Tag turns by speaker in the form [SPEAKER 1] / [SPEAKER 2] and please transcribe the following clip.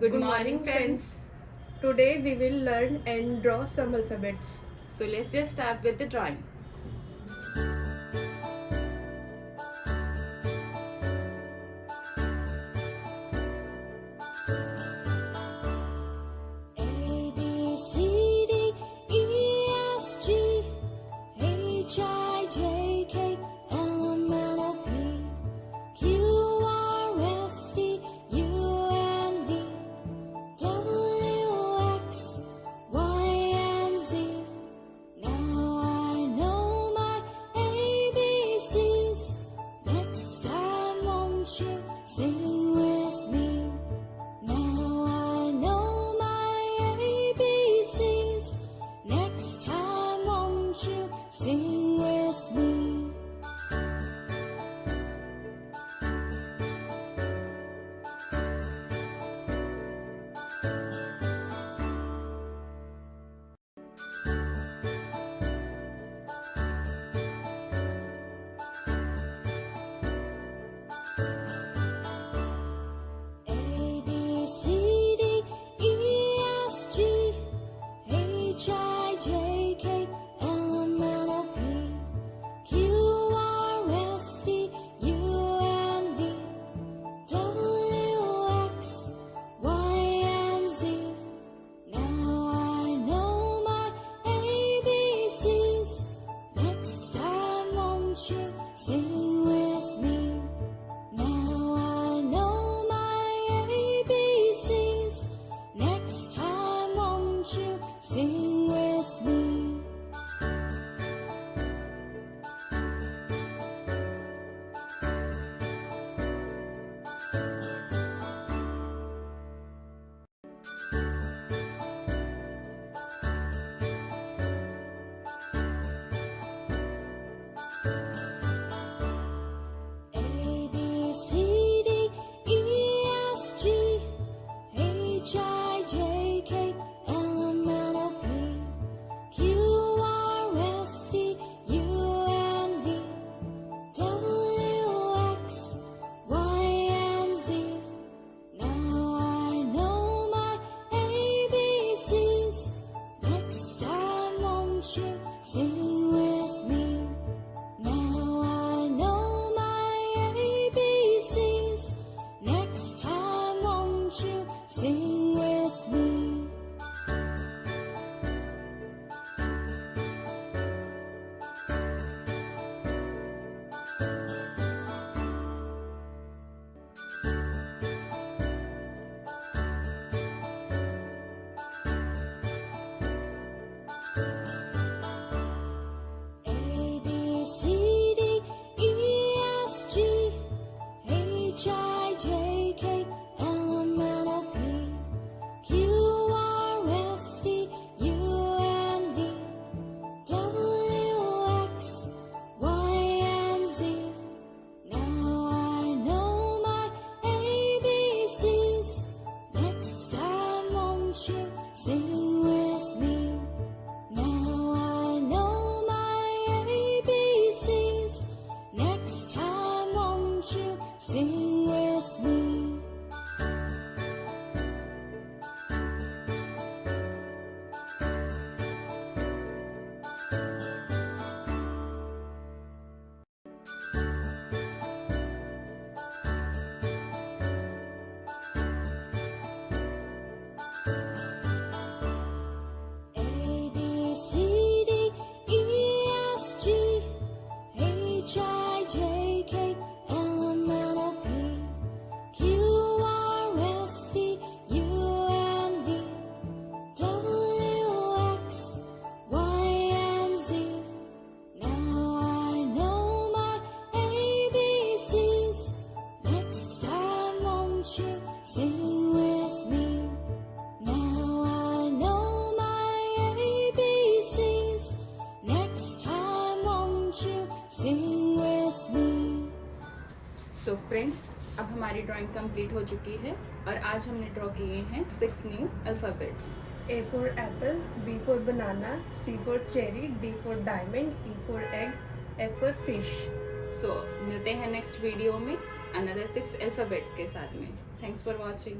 [SPEAKER 1] Good morning, friends.
[SPEAKER 2] Today we will learn and draw some alphabets.
[SPEAKER 1] So let's just start with the drawing.
[SPEAKER 3] A B C D E F G H I J K L M N O P Q R S T U N V W X Y and Z. Now I know my ABCs. Next time, won't you sing with me? Now I know my ABCs. Next time, won't you sing with me? A B C D E F G H I J K L M N O P Q R S T U N V W X Y and Z. Now I know my ABCs. Next time, won't you sing with me? Now I know my ABCs. Next time, won't you sing with me? A B C D E F G H I J K L M N O P Q R S T U N V W X Y and Z. Now I know my ABCs. Next time, won't you sing with me? Now I know my ABCs. Next time, won't you sing with me? A B C D E F G H I J K L M N O P Q R S T U N V W X Y and Z. Now I know my ABCs. Next time, won't you sing with me? Now I know my ABCs. Next time, won't you sing with me? A B C D E F G H I J K L M N O P Q R S T U N V W X Y and Z. Now I know my ABCs. Next time, won't you sing with me? Now I know my ABCs. Next time, won't you sing with me?
[SPEAKER 1] So friends, अब हमारी drawing complete हो चुकी है और आज हमने draw किए हैं 6 new alphabets.
[SPEAKER 2] A for apple, B for banana, C for cherry, D for diamond, E for egg, F for fish.
[SPEAKER 1] So मिलते हैं नेक्स्ट वीडियो में अनदर 6 अल्फ़ाबेट्स के साथ में. Thanks for watching.